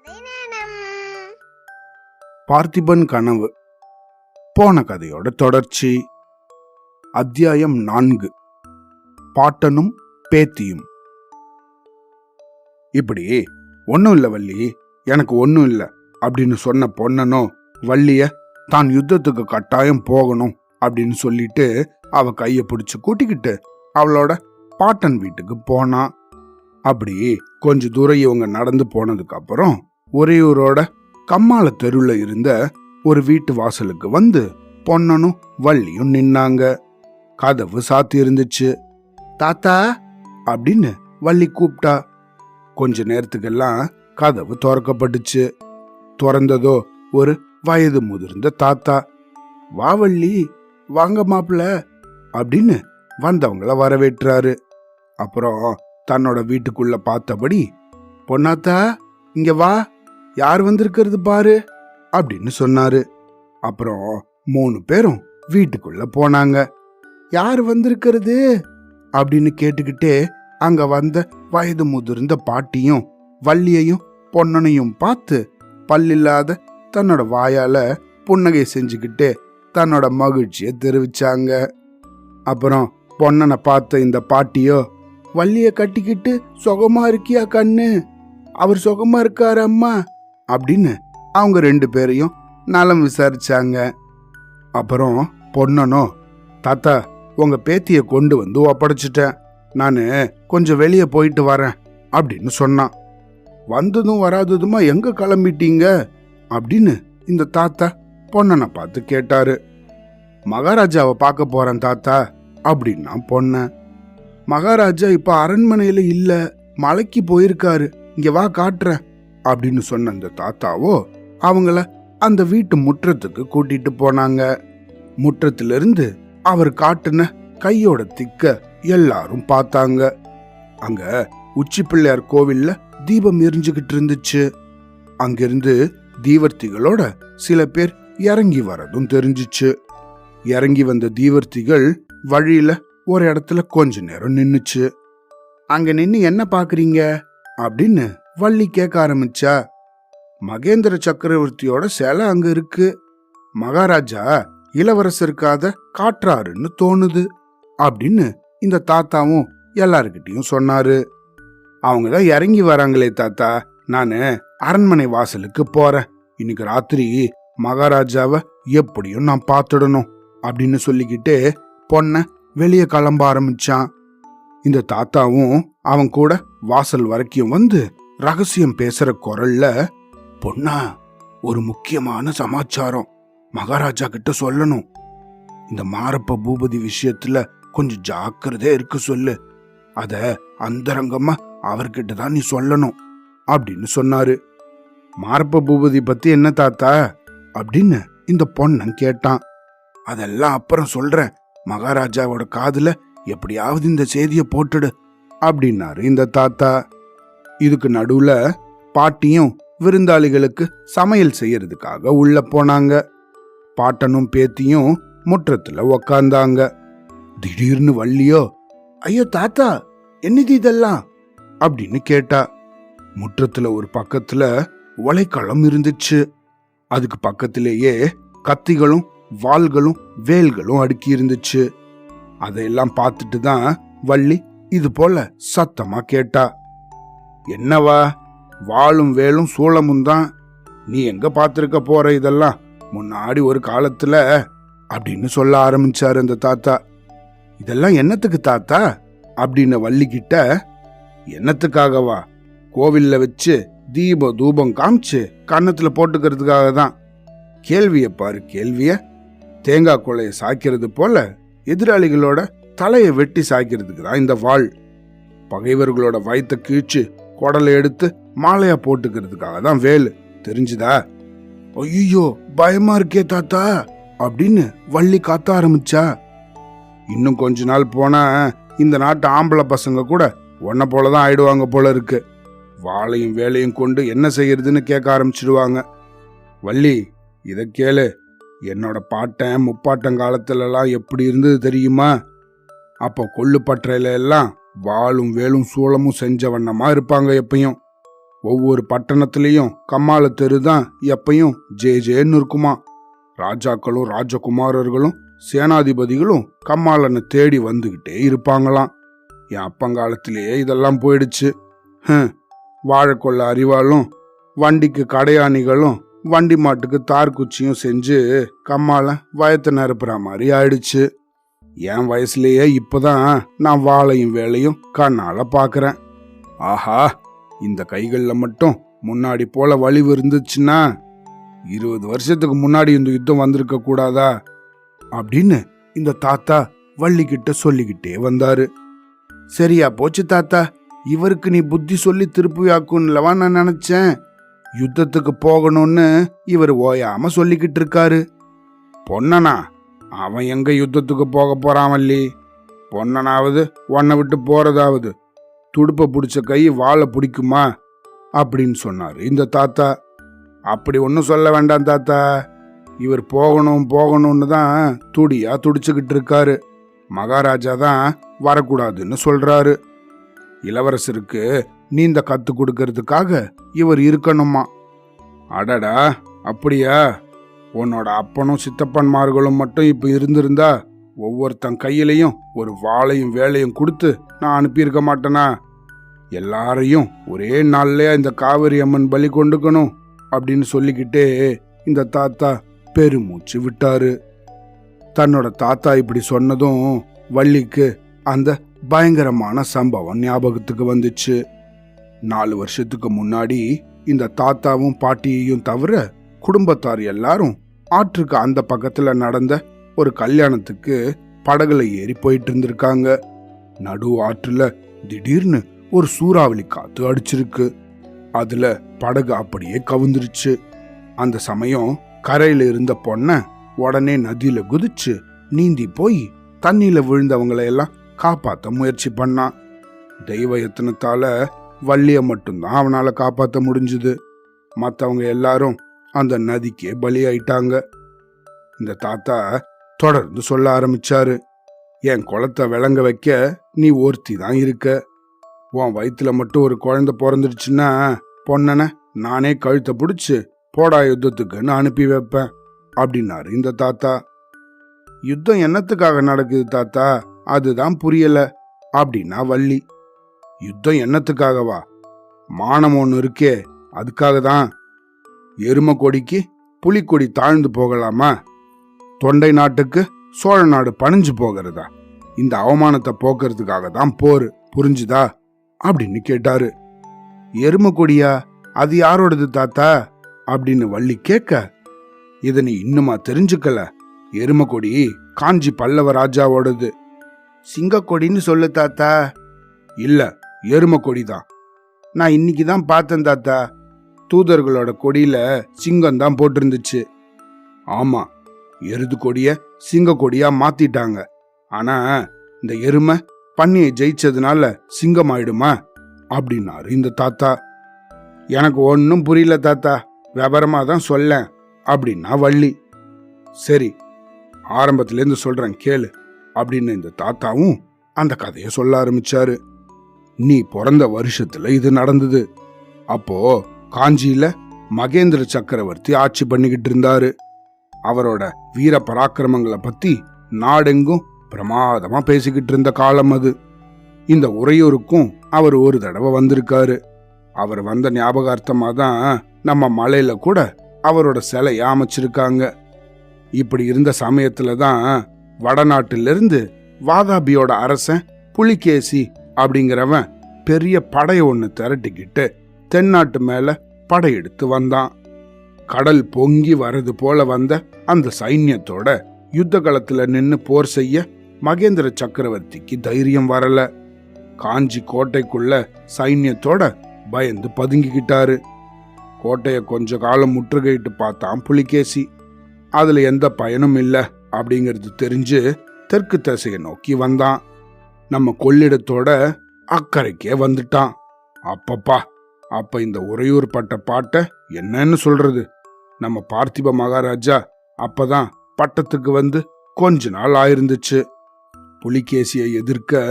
கதை நேரம். பார்த்திபன் கனவு போன கதையோட தொடர்ச்சி. அத்தியாயம் 4. பாட்டனும் பேத்தியும். இப்படி ஒன்னும் இல்ல வள்ளி, எனக்கு ஒன்னும் இல்ல அப்படின்னு சொன்ன பொன்னனோ வள்ளிய தான் யுத்தத்துக்கு கட்டாயம் போகணும் அப்படின்னு சொல்லிட்டு அவ கைய பிடிச்சு கூட்டிக்கிட்டு அவளோட பாட்டன் வீட்டுக்கு போனா. அப்படி கொஞ்ச தூரம் இவங்க நடந்து போனதுக்கு அப்புறம் ஒரேயூரோட கம்மாள தெருவுல இருந்த ஒரு வீட்டு வாசலுக்கு வந்து பொன்னனும் வள்ளியும் நின்னாங்க. கதவு சாத்தி இருந்துச்சு. தாத்தா அப்படின்னு வள்ளி கூப்பிட்டா. கொஞ்ச நேரத்துக்கெல்லாம் கதவு திறக்கப்பட்டுச்சு. திறந்ததோ ஒரு வயது முதிர்ந்த தாத்தா. வா வள்ளி, வாங்க மாப்பிள்ள அப்படின்னு வந்தவங்கள வரவேற்றாரு. அப்புறம் தன்னோட வீட்டுக்குள்ள பார்த்தபடி, பொன்னாத்தா இங்க வா, யார் வந்திருக்கிறது பாரு அப்படின்னு சொன்னாரு. அப்புறம் 3 பேரும் வீட்டுக்குள்ள போனாங்க. யார் வந்திருக்கிறது அப்படின்னு கேட்டுக்கிட்டே அங்க வந்த வயது முதிர்ந்த பாட்டியும் வள்ளியையும் பொன்னனையும் பார்த்து பல்லில்லாத தன்னோட வாயால புன்னகை செஞ்சுக்கிட்டு தன்னோட மகிழ்ச்சியை தெரிவிச்சாங்க. அப்புறம் பொன்னனை பார்த்த இந்த பாட்டியோ, வள்ளிய கட்டிக்கிட்டு சுகமா இருக்கியா கண்ணு, அவர் சுகமா இருக்காரு அம்மா அப்படின்னு அவங்க 2 பேரையும் நலம் விசாரிச்சாங்க. அப்புறம் பொன்னனோ, தாத்தா உங்க பேத்திய கொண்டு வந்து ஒப்படைச்சிட்டேன், நானு கொஞ்சம் வெளியே போயிட்டு வரேன் அப்படின்னு சொன்னான். வந்ததும் வராததுமா எங்க கிளம்பிட்டீங்க அப்படின்னு இந்த தாத்தா பொன்னனை பார்த்து கேட்டாரு. மகாராஜாவை பார்க்க போறேன் தாத்தா அப்படின்னா பொன்ன. மகாராஜா இப்ப அரண்மனையில இல்ல, மலைக்கு போயிருக்காரு, இங்க வா காட்டுறேன் அப்படின்னு சொன்ன அந்த தாத்தாவோ அவங்கள அந்த வீட்டு முற்றத்துக்கு கூட்டிட்டு போனாங்க. முற்றத்திலிருந்து அவர் காட்டுன கையோட திக்க எல்லாரும் பார்த்தாங்க. அங்க உச்சி பிள்ளையார் கோவில்ல தீபம் எரிஞ்சுகிட்டு இருந்துச்சு. அங்கிருந்து தீவர்த்திகளோட சில பேர் இறங்கி வரதும் தெரிஞ்சிச்சு. இறங்கி வந்த தீவர்த்திகள் வழியில ஒரு இடத்துல கொஞ்ச நேரம் நின்னுச்சு. அங்க நின்னு என்ன பாக்குறீங்க அப்படின்னு வள்ளி கேட்க ஆரம்பிச்சா. மகேந்திர சக்கரவர்த்தியோட சிலை அங்க இருக்கு, மகாராஜா இளவரசருக்காக காட்டுறாருன்னு தோணுது அப்படின்னு இந்த தாத்தாவும் எல்லாருக்கிட்டையும் சொன்னாரு. அவங்கதான் இறங்கி வராங்களே தாத்தா, நானு அரண்மனை வாசலுக்கு போறேன், இன்னைக்கு ராத்திரி மகாராஜாவை எப்படியும் நான் பார்த்துடணும் அப்படின்னு சொல்லிக்கிட்டு பொண்ண வெளியே கிளம்ப ஆரம்பிச்சான். இந்த தாத்தாவும் அவன் கூட வாசல் வரைக்கும் வந்து ரகசியம் பேசுற குரல்ல, பொண்ணா ஒரு முக்கியமான சமாச்சாரம் மகாராஜா கிட்ட சொல்லணும், இந்த மாரப்ப பூபதி விஷயத்துல கொஞ்சம் ஜாக்கிரதையா இருக்க சொல்லு, அத அந்தரங்கமா அவர்கிட்ட தான் நீ சொல்லணும் அப்படின்னு சொன்னாரு. மாரப்ப பூபதி பத்தி என்ன தாத்தா அப்படின்னு இந்த பொண்ணன் கேட்டான். அதெல்லாம் அப்புறம் சொல்றேன், மகாராஜாவோட காதுல எப்படியாவது இந்த செய்திய போட்டுடு அப்படின்னாரு இந்த தாத்தா. இதுக்கு நடுவுல பாட்டியும் விருந்தாளிகளுக்கு சமையல் செய்யறதுக்காக உள்ள போனாங்க. பாட்டனும் பேத்தியும் முற்றத்துல உக்காந்தாங்க. திடீர்னு வள்ளியோ, ஐயோ தாத்தா என்னது இதெல்லாம் அப்படின்னு கேட்டா. முற்றத்துல ஒரு பக்கத்துல உலைக்களம் இருந்துச்சு. அதுக்கு பக்கத்திலேயே கத்திகளும் வாள்களும் வேல்களும் அடுக்கி இருந்துச்சு. அதையெல்லாம் பார்த்துட்டு தான் வள்ளி இது போல சத்தமா கேட்டா. என்னவா, வாளும் வேலும் சூளமும் தான், நீ எங்க பார்த்திருக்க போற இதெல்லாம், முன்னாடி ஒரு காலத்துல அப்படின்னு சொல்ல ஆரம்பிச்சாரு அந்த தாத்தா. இதெல்லாம் என்னத்துக்கு தாத்தா அப்படின்னு வள்ளி கிட்ட, என்னத்துக்காகவா, கோவில்ல வச்சு தீப தூபம் காமிச்சு கன்னத்துல போட்டுக்கிறதுக்காக தான். கேள்விய பாரு கேள்விய, தேங்காய் கொலைய சாய்க்கிறது போல எதிராளிகளோட தலையை வெட்டி சாய்க்கிறதுக்கு தான் இந்த வாள். பகைவர்களோட வயிற்ற கீழ்ச்சி குடலை எடுத்து மாலையா போட்டுக்கிறதுக்காக தான் வேலு, தெரிஞ்சுதா? ஐயோ பயமா இருக்கே தாத்தா அப்படின்னு வள்ளி காத்த ஆரம்பிச்சா. இன்னும் கொஞ்ச நாள் போனா இந்த நாட்டு ஆம்பளை பசங்க கூட உன்ன போலதான் ஆயிடுவாங்க போல இருக்கு. வாளையும் வேலையும் கொண்டு என்ன செய்யறதுன்னு கேட்க ஆரம்பிச்சிடுவாங்க. வள்ளி இத கேளு, என்னோட பாட்டன் முப்பாட்டங்காலத்துலலாம் எப்படி இருந்தது தெரியுமா? அப்போ கொள்ளுப்பற்றையில எல்லாம் வாளும் வேலும் சூளமும் செஞ்ச வண்ணமா இருப்பாங்க எப்பயும். ஒவ்வொரு பட்டணத்திலையும் கம்மாள தெரு தான் எப்பயும் ஜே ஜேன்னு இருக்குமா. ராஜாக்களும் ராஜகுமாரர்களும் சேனாதிபதிகளும் கம்மாளனை தேடி வந்துகிட்டே இருப்பாங்களாம். என் அப்பங்காலத்திலேயே இதெல்லாம் போயிடுச்சு. வாழைக்கொள்ள அறிவாலும் வண்டிக்கு கடையாணிகளும் வண்டி மாட்டுக்கு தார்குச்சியும் செஞ்சு கம்மால வயத்தை நிரப்புற மாதிரி ஆயிடுச்சு. என் வயசுலயே இப்பதான் நான் வாழையும் வேலையும் கண்ணால பாக்குறேன். ஆஹா, இந்த கைகள்ல மட்டும் முன்னாடி போல வலிவு இருந்துச்சுன்னா 20 வருஷத்துக்கு முன்னாடி இந்த யுத்தம் வந்திருக்க கூடாதா அப்படின்னு இந்த தாத்தா வள்ளிக்கிட்ட சொல்லிக்கிட்டே வந்தாரு. சரியா போச்சு தாத்தா, இவருக்கு நீ புத்தி சொல்லி திருப்பியாக்கும்லவா நான் நினைச்சேன். யுத்தத்துக்கு போகணும்னு இவர் ஓயாம சொல்லிக்கிட்டு இருக்காரு. பொன்னனா, அவன் எங்க யுத்தத்துக்கு போக போறான் வள்ளி? பொன்னனாவது உன்னை விட்டு போறதாவது துடுப்ப பிடிச்ச கை வாழை பிடிக்குமா அப்படின்னு சொன்னாரு இந்த தாத்தா. அப்படி ஒன்னும் சொல்ல வேண்டாம் தாத்தா, இவர் போகணும் போகணும்னு தான் துடியா துடிச்சுக்கிட்டு இருக்காரு. மகாராஜா தான் வரக்கூடாதுன்னு சொல்றாரு. இளவரசருக்கு நீந்த கத்து கொடுக்கறதுக்காக இவர் இருக்கணுமா. அடடா, அப்படியா? உன்னோட அப்பனும் சித்தப்பன்மார்களும் மட்டும் இப்ப இருந்திருந்தா ஒவ்வொருத்தன் கையிலையும் ஒரு வாளையும் வேலையும் கொடுத்து நான் அனுப்பியிருக்க மாட்டேனா? எல்லாரையும் ஒரே நாள்லயா இந்த காவிரி அம்மன் பலி கொண்டுக்கணும் அப்படின்னு சொல்லிக்கிட்டே இந்த தாத்தா பெருமூச்சு விட்டாரு. தன்னோட தாத்தா இப்படி சொன்னதும் வள்ளிக்கு அந்த பயங்கரமான சம்பவம் ஞாபகத்துக்கு வந்துச்சு. 4 வருஷத்துக்கு முன்னாடி இந்த தாத்தாவும் பாட்டியையும் தவிர குடும்பத்தார் எல்லாரும் ஆற்றுக்கு அந்த பக்கத்துல நடந்த ஒரு கல்யாணத்துக்கு படகுல ஏறி போயிட்டு இருந்திருக்காங்க. நடு ஆற்றுல திடீர்னு ஒரு சூறாவளி காத்து அடிச்சிருக்கு. அதுல படகு அப்படியே கவுந்துருச்சு. அந்த சமயம் கரையில இருந்த பொண்ண உடனே நதியில குதிச்சு நீந்தி போய் தண்ணியில விழுந்தவங்களை எல்லாம் காப்பாத்த முயற்சி பண்ணான். தெய்வ யத்தனத்தால வள்ளிய மட்டும்தான் அவனால காப்பாத்த முடிஞ்சுது. மத்தவங்க எல்லாரும் அந்த நதிக்கே பலியாயிட்டாங்க. இந்த தாத்தா தொடர்ந்து சொல்ல ஆரம்பிச்சாரு. என் குளத்தை விளங்க வைக்க நீ ஒருத்தி தான் இருக்க. உன் வயிற்றுல மட்டும் ஒரு குழந்தை பிறந்துடுச்சுன்னா பொன்னனை நானே கழுத்தை பிடிச்சு போடா யுத்தத்துக்குன்னு அனுப்பி வைப்பேன் அப்படின்னாரு இந்த தாத்தா. யுத்தம் என்னத்துக்காக நடக்குது தாத்தா, அதுதான் புரியல அப்படின்னா வள்ளி. யுத்தம் என்னத்துக்காகவா? மானம் ஒன்று இருக்கே, அதுக்காக தான். எரும கொடிக்கு புலிக்கொடி தாழ்ந்து போகலாமா? தொண்டை நாட்டுக்கு சோழ நாடு பணிஞ்சு போகிறதா? இந்த அவமானத்தை போக்குறதுக்காக தான் போர், புரிஞ்சுதா அப்படின்னு கேட்டாரு. எரும கொடியா? அது யாரோடது தாத்தா அப்படின்னு வள்ளி கேட்க, இத நீ இன்னுமா தெரிஞ்சுக்கல? எரும கொடி காஞ்சி பல்லவ ராஜாவோடது. சிங்க கொடின்னு சொல்லு தாத்தா. இல்ல, எரும கொடிதான். நான் இன்னைக்கு தான் பார்த்தேன் தாத்தா. தூதர்களோட கொடியில சிங்கம் தான் போட்டிருந்துச்சு. ஆமா, எருது கொடிய சிங்க கொடியா மாத்திட்டாங்க. ஆனா இந்த எருமை பண்ணியை ஜெயிச்சதுனால சிங்கம் ஆயிடுமா அப்படின்னாரு இந்த தாத்தா. எனக்கு ஒன்னும் புரியல தாத்தா, விவரமா தான் சொல்ல அப்படின்னா வள்ளி. சரி, ஆரம்பத்துல இருந்து சொல்றேன் கேளு அப்படின்னு இந்த தாத்தாவும் அந்த கதையை சொல்ல ஆரம்பிச்சாரு. நீ பிறந்த வருஷத்துல இது நடந்தது. அப்போ காஞ்சியில மகேந்திர சக்கரவர்த்தி ஆட்சி பண்ணிக்கிட்டு இருந்தாரு. அவரோட வீர பராக்கிரமங்களை பத்தி நாடெங்கும் பிரமாதமா பேசிக்கிட்டு இருந்த காலம் அது. இந்த உறையூருக்கும் அவர் ஒரு தடவை வந்திருக்காரு. அவர் வந்த ஞாபகார்த்தமா தான் நம்ம மலையில கூட அவரோட சிலைய அமைச்சிருக்காங்க. இப்படி இருந்த சமயத்துல தான் வடநாட்டிலிருந்து வாதாபியோட அரசன் புலிகேசி அப்படிங்கிறவன் பெரிய படைய ஒண்ணு திரட்டிக்கிட்டு தென்னாட்டு மேல படையெடுத்து வந்தான். கடல் பொங்கி வரது போல வந்த அந்த சைன்யத்தோட யுத்த களத்துல நின்னு போர் செய்ய மகேந்திர சக்கரவர்த்திக்கு தைரியம் வரல. காஞ்சி கோட்டைக்குள்ள சைன்யத்தோட பயந்து பதுங்கிக்கிட்டாரு. கோட்டைய கொஞ்ச காலம் முற்றுகையிட்டு பார்த்தான் புலிகேசி. அதுல எந்த பயனும் இல்ல அப்படிங்கிறது தெரிஞ்சு தெற்கு திசையை நோக்கி வந்தான். நம்ம கொள்ளிடத்தோட அக்கறைக்கே வந்துட்டான். அப்பப்பா, அப்ப இந்த உறையூர் பட்ட பாட்ட என்னன்னு சொல்றது? நம்ம பார்த்திப மகாராஜா அப்பதான் பட்டத்துக்கு வந்து கொஞ்ச நாள் ஆயிருந்துச்சு. புலிகேசியை எதிர்க்க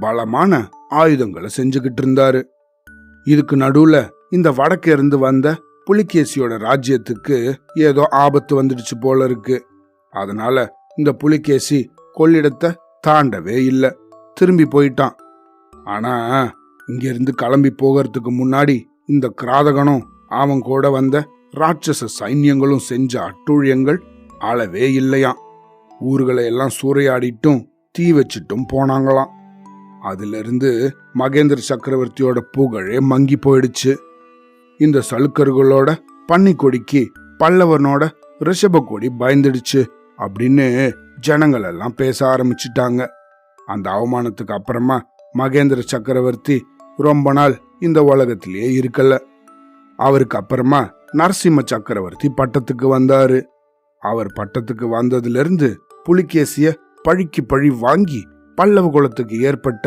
பலமான ஆயுதங்களை செஞ்சுக்கிட்டு இருந்தாரு. இதுக்கு நடுவுல இந்த வடக்கே இருந்து வந்த புலிகேசியோட ராஜ்யத்துக்கு ஏதோ ஆபத்து வந்துடுச்சு போல இருக்கு. அதனால இந்த புலிகேசி கொள்ளிடத்தை தாண்டவே இல்லை, திரும்பி போயிட்டான். ஆனா இங்க இருந்து கிளம்பி போகிறதுக்கு முன்னாடி இந்த கிராதகனும் அவன் கூட வந்த ராட்சச சைன்யங்களும் செஞ்ச அட்டூழியங்கள் அளவே இல்லையாம். ஊர்களை எல்லாம் சூறையாடிட்டும் தீ வச்சிட்டும் போனாங்களாம். அதுல இருந்து மகேந்திர சக்கரவர்த்தியோட புகழே மங்கி போயிடுச்சு. இந்த சலுக்கர்களோட பன்னிக்கொடிக்கு பல்லவனோட ரிஷப கொடி பயந்துடுச்சு அப்படின்னு ஜனங்கள் எல்லாம் பேச ஆரம்பிச்சிட்டாங்க. அந்த அவமானத்துக்கு அப்புறமா மகேந்திர சக்கரவர்த்தி ரொம்ப நாள் இந்த உலகத்திலேயே இருக்கல. அவருக்கு அப்புறமா நரசிம்ம சக்கரவர்த்தி பட்டத்துக்கு வந்தாரு. அவர் பட்டத்துக்கு வந்ததுல இருந்து புலிகேசிய பழிக்கு பழி வாங்கி பல்லவ குலத்துக்கு ஏற்பட்ட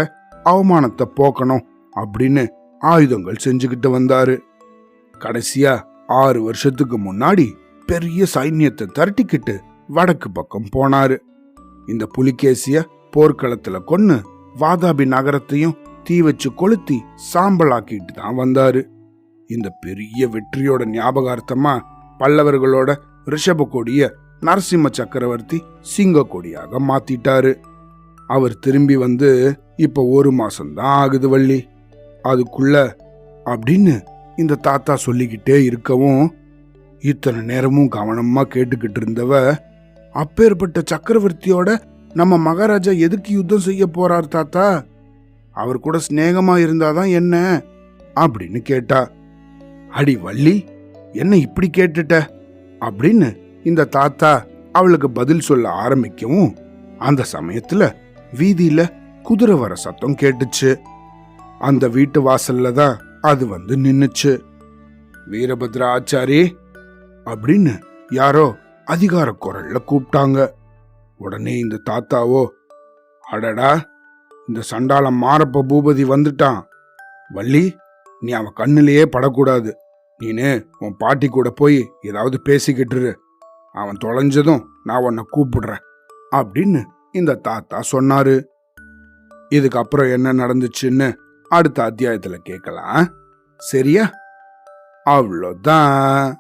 அவமானத்தை போக்கணும் அப்படின்னு ஆயுதங்கள் செஞ்சுக்கிட்டு வந்தாரு. கடைசியா 6 வருஷத்துக்கு முன்னாடி பெரிய சைன்யத்தை திரட்டிக்கிட்டு வடக்கு பக்கம் போனாரு. இந்த புலிகேசிய போர்க்களத்துல கொன்னு வாதாபி நகரத்தையும் தீ வச்சு கொளுத்தி சாம்பலாக்கிட்டு தான் வந்தாரு. இந்த பெரிய வெற்றியோட ஞாபகார்த்தமா பல்லவர்களோட ரிஷப கொடிய நரசிம்ம சக்கரவர்த்தி சிங்க கொடியாக மாத்திட்டாரு. அவர் திரும்பி வந்து இப்ப 1 மாசம்தான் ஆகுது வள்ளி. அதுக்குள்ள அப்படின்னு இந்த தாத்தா சொல்லிக்கிட்டே இருக்கவும் இத்தனை நேரமும் கவனமா கேட்டுக்கிட்டு இருந்தவ, அப்பேற்பட்ட சக்கரவர்த்தியோட நம்ம மகாராஜா எதுக்கு யுத்தம் செய்ய போறார் தாத்தா? அவர் கூட சிநேகமா இருந்தாதான் என்ன அப்படின்னு கேட்டா. அடி வள்ளி, என்ன இப்படி கேட்டுட்ட அப்படின்னு இந்த தாத்தா அவளுக்கு பதில் சொல்ல ஆரம்பிக்கவும் அந்த சமயத்துல வீதியில குதிரை வர சத்தம் கேட்டுச்சு. அந்த வீட்டு வாசல்ல தான் அது வந்து நின்னுச்சு. வீரபத்ர ஆச்சாரி அப்படின்னு யாரோ அதிகார குரல்ல கூப்பிட்டாங்க. உடனே இந்த தாத்தாவோ, அடடா, இந்த சண்டாளம் மாரப்ப பூபதி வந்துட்டான். வள்ளி, நீ அவன் கண்ணிலேயே படக்கூடாது. நீனு உன் பாட்டி கூட போய் ஏதாவது பேசிக்கிட்டு, அவன் தொலைஞ்சதும் நான் உன்னை கூப்பிடுறேன் அப்படின்னு இந்த தாத்தா சொன்னாரு. இதுக்கப்புறம் என்ன நடந்துச்சுன்னு அடுத்த அத்தியாயத்துல கேட்கலாம். சரியா? அவ்வளோதான்.